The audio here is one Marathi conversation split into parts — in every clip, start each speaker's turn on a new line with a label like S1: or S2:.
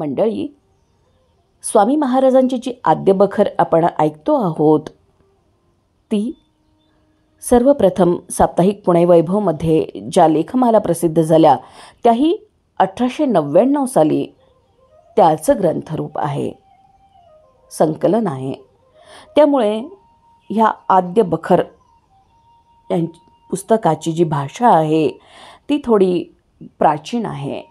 S1: मंडळी, स्वामी महाराजांची जी आद्यबखर आपण ऐकतो आहोत ती सर्वप्रथम साप्ताहिक पुणे वैभवमध्ये ज्या लेखमाला प्रसिद्ध झाल्या त्याही 1899 साली त्याचं ग्रंथरूप आहे, संकलन आहे. त्यामुळे ह्या आद्यबखर पुस्तकाची जी भाषा आहे ती थोडी प्राचीन आहे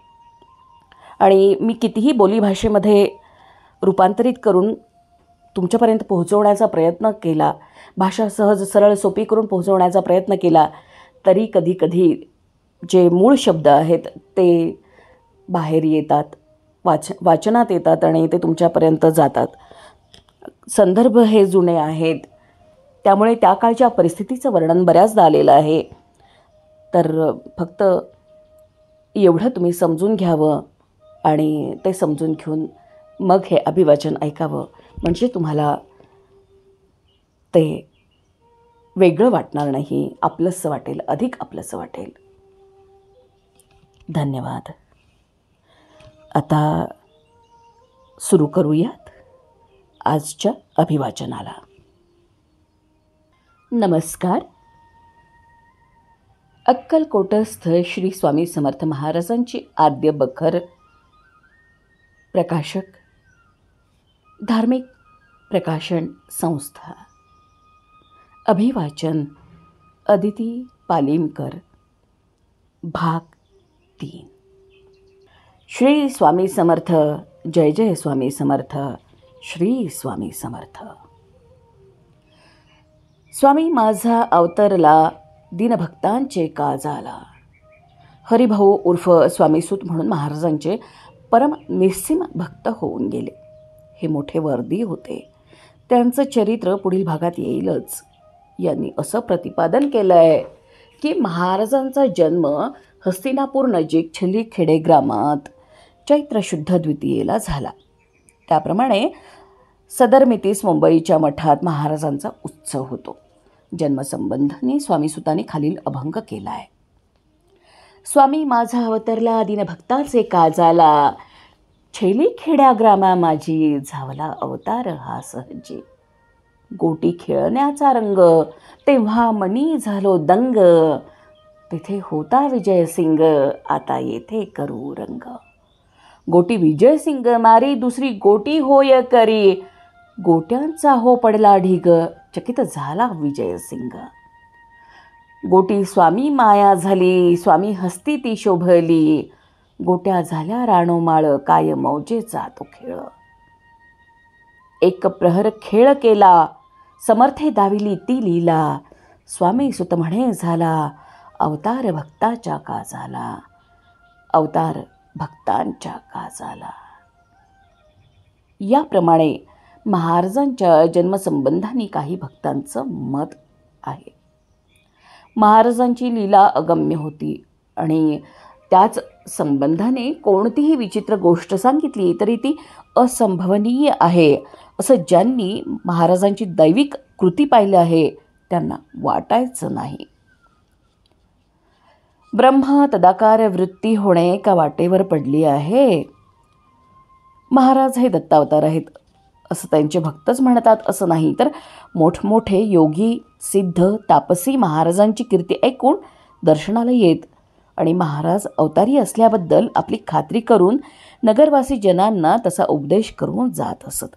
S1: आणि मी कितीही बोलीभाषेमध्ये रूपांतरित करून तुमच्यापर्यंत पोहोचवण्याचा प्रयत्न केला, भाषा सहज सरळ सोपी करून पोहोचवण्याचा प्रयत्न केला, तरी कधी जे मूळ शब्द आहेत ते बाहेर येतात, वाचनात येतात आणि ते तुमच्यापर्यंत जातात. संदर्भ हे जुने आहेत, त्यामुळे त्या काळच्या परिस्थितीचं वर्णन बऱ्याचदा आलेलं आहे. तर फक्त एवढं तुम्ही समजून घ्यावं आणि ते समजून घेऊन मग हे अभिवाचन ऐकावं, म्हणजे तुम्हाला ते वेगळं वाटणार नाही, आपलंसं वाटेल, अधिक आपलंसं वाटेल. धन्यवाद. आता सुरू करूयात आजच्या अभिवाचनाला. नमस्कार. अक्कलकोटस्थ श्री स्वामी समर्थ महाराजांची आद्य बखर, प्रकाशक धार्मिक प्रकाशन संस्था. अभिवाचन अदिती पालिमकर. भाग 3. श्री स्वामी समर्थ. जय जय स्वामी समर्थ. श्री स्वामी समर्थ. स्वामी माझा अवतरला, दीनभक्तांचे काजाला. हरिभाऊ उर्फ स्वामीसूत म्हणून महाराजांचे परम निस्सीम भक्त होऊन गेले. हे मोठे वर्दी होते. त्यांचं चरित्र पुढील भागात येईलच. यांनी असं प्रतिपादन केलं आहे की महाराजांचा जन्म हस्तिनापूर नजीक छलीखेडे ग्रामात चैत्र शुद्ध द्वितीयेला झाला. त्याप्रमाणे सदरमितीस मुंबईच्या मठात महाराजांचा उत्सव होतो. जन्मसंबंधाने स्वामीसुतांनी खालील अभंग केला आहे. स्वामी माझा अवतरला, दीनभक्ताचे काजाला. छेलीखेड्या ग्रामा माझी, झावला अवतार हा सहजी. गोटी खेळण्याचा रंग, तेव्हा मनी झालो दंग. तिथे होता विजयसिंग, आता येथे करू रंग. गोटी विजयसिंग मारी, दुसरी गोटी होय करी. गोट्यांचा हो पडला ढीग, चकित झाला विजयसिंग. गोटी स्वामी माया झाली, स्वामी हस्ती ती शोभली. गोट्या झाल्या राणोमाळ, काय मौजेचा तो खेळ. एक प्रहर खेळ केला, समर्थे दाविली ती लीला. स्वामी सुत म्हणे झाला, अवतार भक्ताच्या काजाला. अवतार भक्तांच्या काजाला. याप्रमाणे महाराजांच्या जन्मसंबंधाने काही भक्तांचं मत आहे. महाराजांची लीला अगम्य होती आणि त्याच संबंधाने कोणतीही विचित्र गोष्ट सांगितली तरी ती असंभवनीय आहे असं ज्यांनी महाराजांची दैविक कृती पाहिली आहे त्यांना वाटायचं नाही. ब्रह्म तदाकार वृत्ती होणे का वाटेवर पडली आहे. महाराज हे दत्तावतार आहेत असं त्यांचे भक्तच म्हणतात असं नाही, तर मोठमोठे योगी सिद्ध तापसी महाराजांची कीर्ती ऐकून दर्शनाला येत आणि महाराज अवतारी असल्याबद्दल आपली खात्री करून नगरवासी जनांना तसा उपदेश करून जात असत.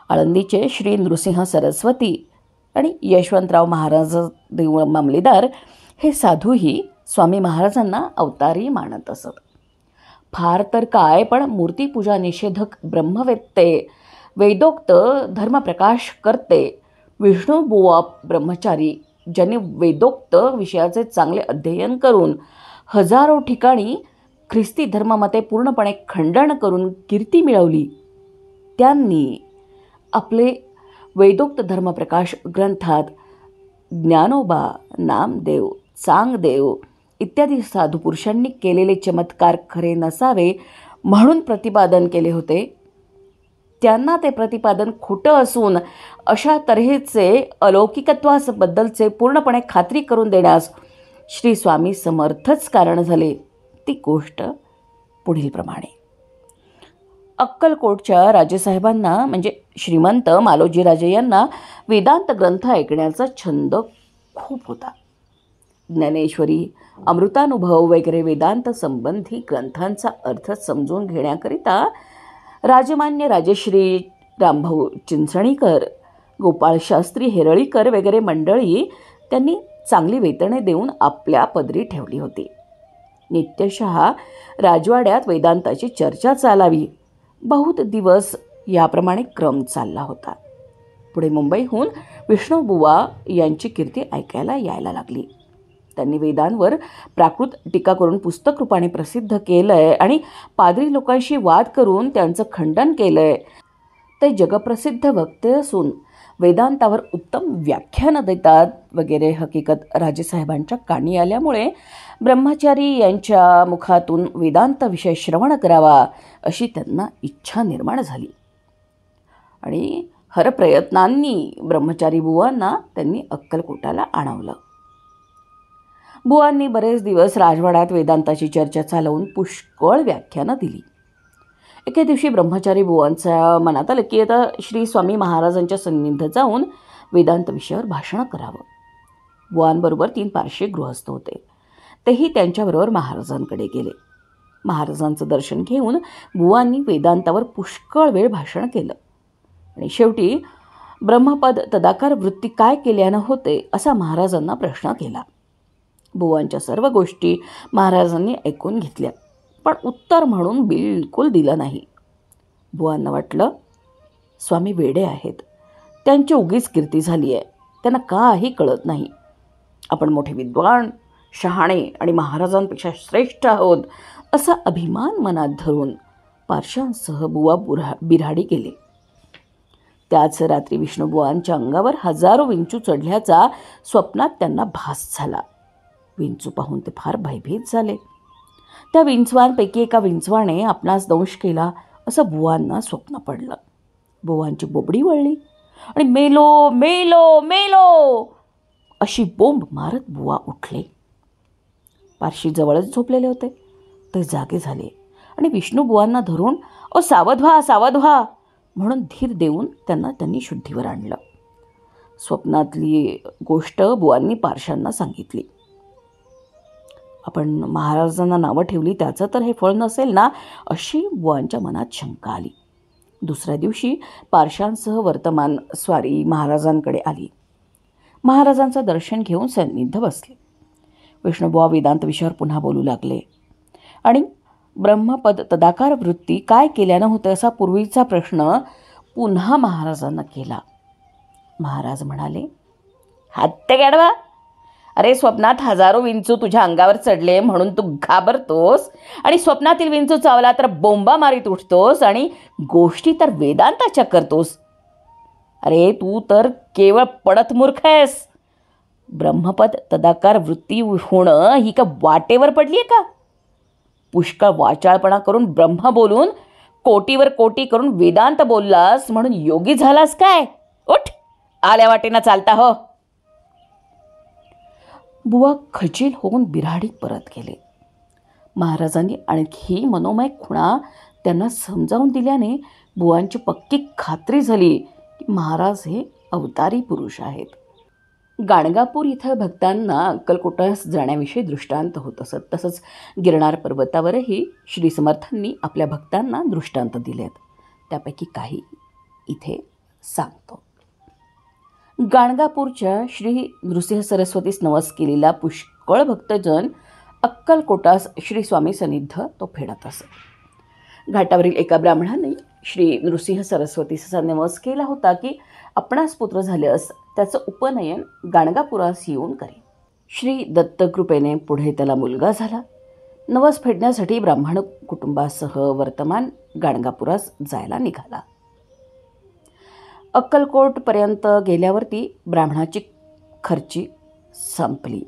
S1: आळंदीचे श्री नृसिंह सरस्वती आणि यशवंतराव महाराज देऊळ मामलेदार हे साधूही स्वामी महाराजांना अवतारी मानत असत. फार तर काय, पण मूर्तीपूजा निषेधक ब्रह्मवेत्ते, वेदोक्त धर्मप्रकाश करते, विष्णुबुवा ब्रह्मचारी ज्यांनी वेदोक्त विषयाचे चांगले अध्ययन करून हजारो ठिकाणी ख्रिस्ती धर्ममते पूर्णपणे खंडन करून कीर्ती मिळवली, त्यांनी आपले वेदोक्त धर्मप्रकाश ग्रंथात ज्ञानोबा, नामदेव, चांगदेव इत्यादी साधुपुरुषांनी केलेले चमत्कार खरे नसावे म्हणून प्रतिपादन केले होते. त्यांना ते प्रतिपादन खोटं असून अशा तऱ्हेचे अलौकिकत्वाबद्दलचे पूर्णपणे खात्री करून देण्यास श्री स्वामी समर्थच कारण झाले. ती गोष्ट पुढीलप्रमाणे. अक्कलकोटच्या राजेसाहेबांना म्हणजे श्रीमंत मालोजीराजे यांना वेदांत ग्रंथ ऐकण्याचा छंद खूप होता. ज्ञानेश्वरी, अमृतानुभव वगैरे वेदांत संबंधी ग्रंथांचा अर्थ समजून घेण्याकरिता राजमान्य राजश्री रामभाऊ चिंचणीकर, गोपाळशास्त्री हेरळीकर वगैरे मंडळी त्यांनी चांगली वेतने देऊन आपल्या पदरी ठेवली होती. नित्यशः राजवाड्यात वेदांताची चर्चा चालावी, बहुत दिवस याप्रमाणे क्रम चालला होता. पुढे मुंबईहून विष्णुबुवा यांची कीर्ती ऐकायला यायला लागली. त्यांनी वेदांवर प्राकृत टीका करून पुस्तक रूपाने प्रसिद्ध केलंय आणि पाद्री लोकांशी वाद करून त्यांचं खंडन केलंय. ते जगप्रसिद्ध वक्ते असून वेदांतावर उत्तम व्याख्यानं देतात वगैरे हकीकत राजेसाहेबांच्या कानी आल्यामुळे ब्रह्मचारी यांच्या मुखातून वेदांत विषय श्रवण करावा अशी त्यांना इच्छा निर्माण झाली आणि हरप्रयत्नांनी ब्रह्मचारी बुवांना त्यांनी अक्कलकोटाला आणवलं. बुवांनी बरेच दिवस राजवाड्यात वेदांताची चर्चा चालवून पुष्कळ व्याख्यानं दिली. एके दिवशी ब्रह्मचारी बुवांच्या मनात आलं की आता श्री स्वामी महाराजांच्या सन्निध जाऊन वेदांत विषयावर भाषण करावं. बुवांबरोबर 3 पारशी गृहस्थ होते. तेही त्यांच्याबरोबर महाराजांकडे गेले. महाराजांचं दर्शन घेऊन बुवांनी वेदांतावर पुष्कळ वेळ भाषण केलं आणि शेवटी ब्रह्मपद तदाकार वृत्ती काय केल्यानं होते असा महाराजांना प्रश्न केला. बुवांच्या सर्व गोष्टी महाराजांनी ऐकून घेतल्या, पण उत्तर म्हणून बिलकुल दिलं नाही. बुवांना वाटलं स्वामी वेडे आहेत, त्यांची उगीच कीर्ती झाली आहे, त्यांना काही कळत नाही. आपण मोठे विद्वान, शहाणे आणि महाराजांपेक्षा श्रेष्ठ आहोत असा अभिमान मनात धरून पार्शांसह बुवा बिऱ्हाडी गेले. त्याच रात्री विष्णुबुवांच्या अंगावर हजारो विंचू चढल्याचा स्वप्नात त्यांना भास झाला. विंचू पाहून ते फार भयभीत झाले. त्या विंचवांपैकी एका विंचवाने आपणास दंश केला असं बुवांना स्वप्न पडलं. बुवांची बोबडी वळली आणि मेलो मेलो मेलो अशी बोंब मारत बुवा उठले. पारशी जवळच झोपलेले होते. ते जागे झाले आणि विष्णुबुवांना धरून ओ सावध व्हा सावध व्हा म्हणून धीर देऊन त्यांनी शुद्धीवर आणलं. स्वप्नातली गोष्ट बुवांनी पारशांना सांगितली. आपण महाराजांना नावं ठेवली त्याचं तर हे फळ नसेल ना अशी बुवांच्या मनात शंका आली. दुसऱ्या दिवशी पारशांसह वर्तमान स्वारी महाराजांकडे आली. महाराजांचं दर्शन घेऊन सन्निध बसले. विष्णुबुवा वेदांत विषयावर पुन्हा बोलू लागले आणि ब्रह्मपद तदाकार वृत्ती काय केल्यानं होते असा पूर्वीचा प्रश्न पुन्हा महाराजांना केला. महाराज म्हणाले, हत्ते गाढवा, अरे स्वप्नात हजारो विंचू तुझ्या अंगावर चढले म्हणून तू घाबरतोस आणि स्वप्नातील विंचू चावला तर बोंबा मारीत उठतोस आणि गोष्टी तर वेदांताच्या करतोस. अरे तू तर केवळ पडत मूर्ख आहेस. ब्रह्मपद तदाकार वृत्ती होणं ही का वाटेवर पडली आहे का? पुष्कळ वाचाळपणा करून ब्रह्म बोलून कोटीवर कोटी करून वेदांत बोललास म्हणून योगी झालास काय? उठ, आल्या वाटेनं चालता हो. बुवा खजील होऊन बिऱ्हाडीत परत गेले. महाराजांनी आणखी मनोमय खुणा त्यांना समजावून दिल्याने बुवांची पक्की खात्री झाली की महाराज हे अवतारी पुरुष आहेत. गाणगापूर इथं भक्तांना अक्कलकोटास जाण्याविषयी दृष्टांत होत असत. तसंच गिरनार पर्वतावरही श्री समर्थांनी आपल्या भक्तांना दृष्टांत दिलेत. त्यापैकी काही इथे सांगतो. गाणगापूरच्या श्री नृसिंह सरस्वतीस नवस केलेला पुष्कळ भक्तजन अक्कलकोटास श्री स्वामी सन्निध तो फेडत असत. घाटावरील एका ब्राह्मणाने श्री नृसिंह सरस्वतीचा नवस केला होता की आपणास पुत्र झाल्यास त्याचं उपनयन गाणगापुरास येऊन करेल. श्री दत्तकृपेने पुढे त्याला मुलगा झाला. नवस फेडण्यासाठी ब्राह्मण कुटुंबासह वर्तमान गाणगापुरास जायला निघाला. अक्कलकोटपर्यंत गेल्यावरती ब्राह्मणाची खर्ची संपली.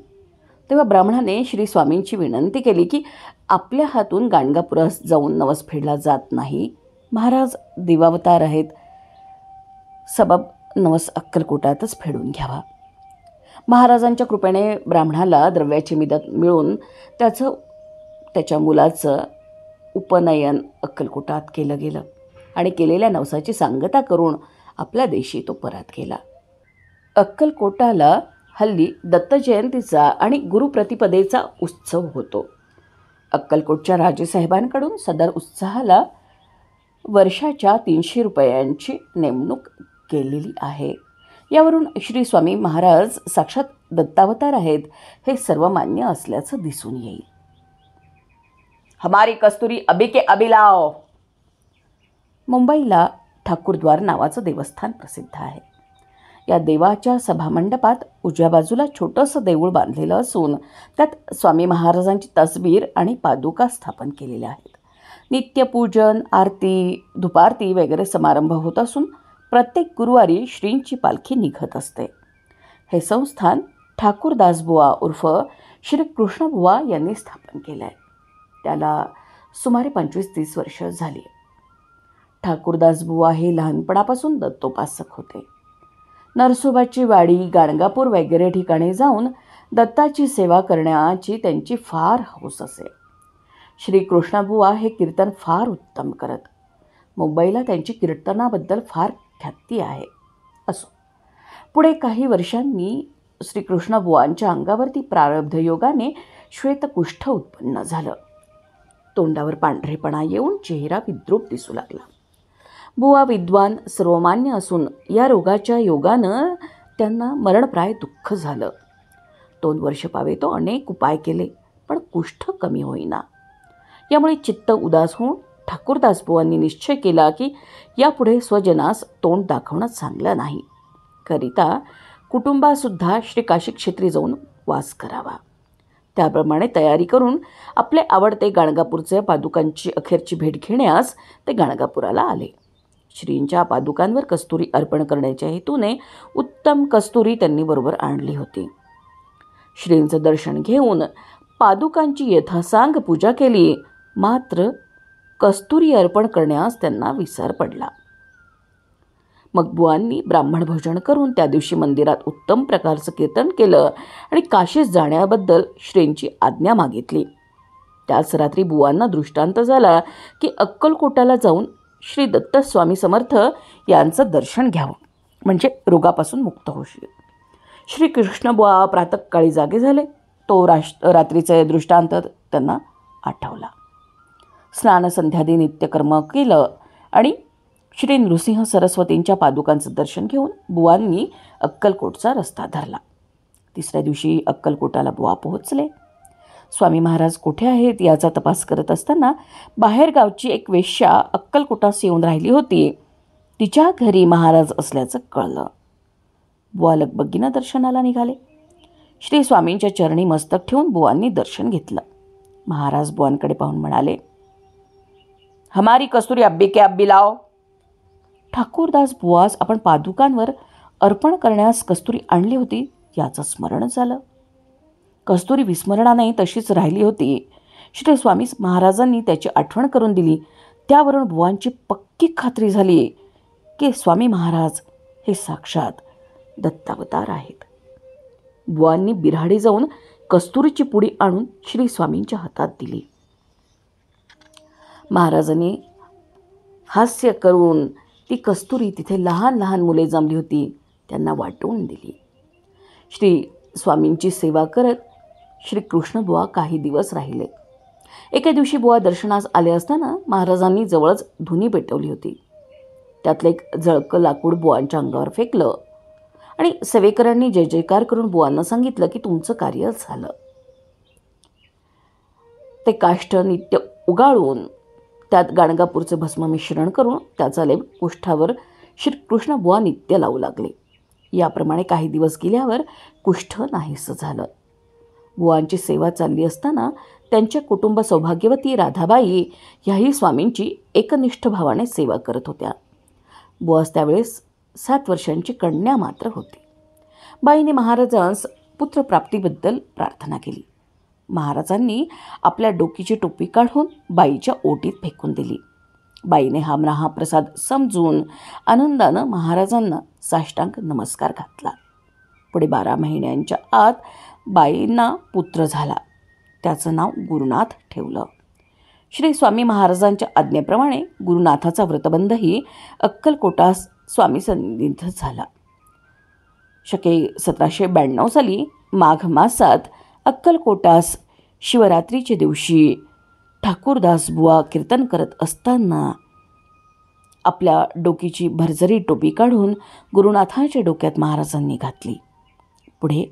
S1: तेव्हा ब्राह्मणाने श्री स्वामींची विनंती केली की आपल्या हातून गाणगापुरास जाऊन नवस फेडला जात नाही. महाराज देवावतार आहेत, सबब नवस अक्कलकोटातच फेडून घ्यावा. महाराजांच्या कृपेने ब्राह्मणाला द्रव्याची मदत मिळून त्याच्या मुलाचं उपनयन अक्कलकोटात केलं गेलं. आणि केलेल्या नवसाची सांगता करून आपल्या देशी तो परत गेला. अक्कलकोटाला हल्ली दत्तजयंतीचा आणि गुरुप्रतिपदेचा उत्सव होतो. अक्कलकोटच्या राजेसाहेबांकडून सदर उत्साहाला वर्षाच्या 300 रुपयांची नेमणूक केलेली आहे. यावरून श्री स्वामी महाराज साक्षात दत्तावतार आहेत हे सर्वमान्य असल्याचं दिसून येईल. हमारी कस्तुरी अभी के अभी लाओ. मुंबईला ठाकूरद्वार नावाचं देवस्थान प्रसिद्ध आहे. या देवाच्या सभामंडपात उजव्या बाजूला छोटंसं देऊळ बांधलेलं असून त्यात स्वामी महाराजांची तसबीर आणि पादुका स्थापन केलेल्या आहेत. नित्यपूजन, आरती, धुपारती वगैरे समारंभ होत असून प्रत्येक गुरुवारी श्रींची पालखी निघत असते. हे संस्थान ठाकूरदासबुवा उर्फ श्री कृष्णबुवा यांनी स्थापन केलं आहे. त्याला सुमारे 25-30 वर्ष झाली. ठाकूरदासबुवा हे लहानपणापासून दत्तोपासक होते. नरसोबाची वाडी, गाणगापूर वगैरे ठिकाणी जाऊन दत्ताची सेवा करण्याची त्यांची फार हौस असे. श्री कृष्णबुवा हे कीर्तन फार उत्तम करत. मुंबईला त्यांची कीर्तनाबद्दल फार ख्याती आहे. असो, पुढे काही वर्षांनी श्रीकृष्णबुवांच्या अंगावरती प्रारब्ध योगाने श्वेतकुष्ठ उत्पन्न झालं. तोंडावर पांढरेपणा येऊन चेहरा विद्रूप दिसू लागला. बुवा विद्वान, सर्वमान्य असून या रोगाच्या योगानं त्यांना मरणप्राय दुःख झालं. 2 वर्ष पावे तो अनेक उपाय केले, पण कुष्ठ कमी होईना. यामुळे चित्त उदास होऊन ठाकूरदासबुवांनी निश्चय केला की यापुढे स्वजनास तोंड दाखवणं चांगलं नाही, करिता कुटुंबासुद्धा श्री काशी क्षेत्री जाऊन वास करावा. त्याप्रमाणे तयारी करून आपले आवडते गाणगापूरचे पादुकांची अखेरची भेट घेण्यास ते गाणगापुराला आले. श्रींच्या पादुकांवर कस्तुरी अर्पण करण्याच्या हेतूने उत्तम कस्तुरी त्यांनी बरोबर आणली होती. श्रींचं दर्शन घेऊन पादुकांची यथासांग पूजा केली, मात्र कस्तुरी अर्पण करण्यास त्यांना विसर पडला. मग बुवांनी ब्राह्मण भोजन करून त्या दिवशी मंदिरात उत्तम प्रकारचं कीर्तन केलं आणि काशीस जाण्याबद्दल श्रींची आज्ञा मागितली. त्याच रात्री बुवांना दृष्टांत झाला की अक्कलकोटाला जाऊन श्री दत्तस्वामी समर्थ यांचं दर्शन घ्यावं, म्हणजे रोगापासून मुक्त होशील. श्री कृष्णबुवा प्रातःकाळी जागे झाले. तो रात्रीचे दृष्टांत त्यांना आठवला. स्नानसंध्यादी नित्यकर्म केलं आणि श्री नृसिंह सरस्वतींच्या पादुकांचं दर्शन घेऊन बुवांनी अक्कलकोटचा रस्ता धरला. 3ऱ्या दिवशी अक्कलकोटाला बुवा पोहोचले. स्वामी महाराज कुठे आहेत याचा तपास करत असताना बाहेरगावची एक वेश्या अक्कलकोटास येऊन राहिली होती. तिच्या घरी महाराज असल्याचं कळलं. बुवा लगबगीनं दर्शनाला निघाले. श्री स्वामींच्या चरणी मस्तक ठेवून बुवांनी दर्शन घेतलं. महाराज बुवांकडे पाहून म्हणाले, हमारी कस्तुरी अब्बी के अब्बी लाओ. ठाकूरदास बुवास आपण पादुकांवर अर्पण करण्यास कस्तुरी आणली होती याचं स्मरण झालं. कस्तुरी विस्मरणाने तशीच राहिली होती. श्री स्वामी महाराजांनी त्याची आठवण करून दिली. त्यावरून बुवांची पक्की खात्री झाली की स्वामी महाराज हे साक्षात दत्तावतार आहेत. बुवांनी बिऱ्हाडी जाऊन कस्तुरीची पुडी आणून श्री स्वामींच्या हातात दिली. महाराजांनी हास्य करून ती कस्तुरी तिथे लहान लहान मुले जमली होती त्यांना वाटून दिली. श्री स्वामींची सेवा करत श्री कृष्णबुवा काही दिवस राहिले. एके दिवशी बुवा दर्शनास आले असताना महाराजांनी जवळच धुनी पेटवली होती. त्यातलं एक जळकं लाकूड बुवांच्या अंगावर फेकलं आणि सेवेकरांनी जय जयकार करून बुवांना सांगितलं की तुमचं कार्य झालं. ते काष्ठ नित्य उगाळून त्यात गाणगापूरचे भस्म मिश्रण करून त्याचा लेप कुष्ठावर श्रीकृष्णबुवा नित्य लावू लागले. याप्रमाणे काही दिवस गेल्यावर कुष्ठ नाहीसं झालं. बुवांची सेवा चालली असताना त्यांच्या कुटुंब सौभाग्यवती राधाबाई ह्याही स्वामींची एकनिष्ठ भावाने सेवा करत होत्या. बुवास त्यावेळेस 7 वर्षांची कन्या मात्र होती. बाईने महाराजांस पुत्रप्राप्तीबद्दल प्रार्थना केली. महाराजांनी आपल्या डोकीची टोपी काढून बाईच्या ओटीत फेकून दिली. बाईने हा महाप्रसाद समजून आनंदानं महाराजांना साष्टांग नमस्कार घातला. पुढे 12 महिन्यांच्या आत बाईंना पुत्र झाला. त्याचं नाव गुरुनाथ ठेवलं. श्री स्वामी महाराजांच्या आज्ञेप्रमाणे गुरुनाथाचा व्रतबंधही अक्कलकोटास स्वामी सन्निध झाला. शके 1792 साली माघ मासात अक्कलकोटास शिवरात्रीच्या दिवशी ठाकूरदास बुवा कीर्तन करत असताना आपल्या डोकीची भरजरी टोपी काढून गुरुनाथांच्या डोक्यात महाराजांनी घातली. पुढे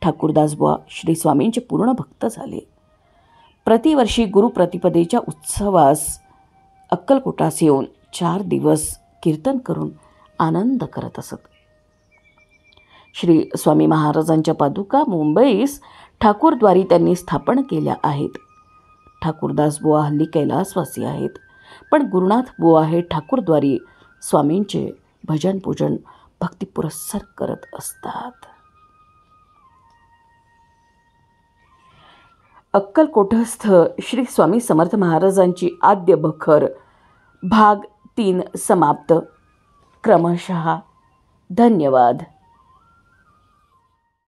S1: ठाकूरदास बुवा श्री स्वामींचे पूर्ण भक्त झाले. प्रतिवर्षी गुरुप्रतिपदेच्या उत्सवास अक्कलकोटास येऊन 4 दिवस कीर्तन करून आनंद करत असत. श्री स्वामी महाराजांच्या पादुका मुंबईस ठाकूरद्वारी त्यांनी स्थापन केल्या आहेत. ठाकूरदास बुवा हल्ली कैलासवासी आहेत, पण गुरुनाथ बुवा हे ठाकूरद्वारी स्वामींचे भजन पूजन भक्ती पुरस्सर करत असतात. अक्कलकोटस्थ श्री स्वामी समर्थ महाराजांची आद्य बखर भाग 3 समाप्त. क्रमशः. धन्यवाद.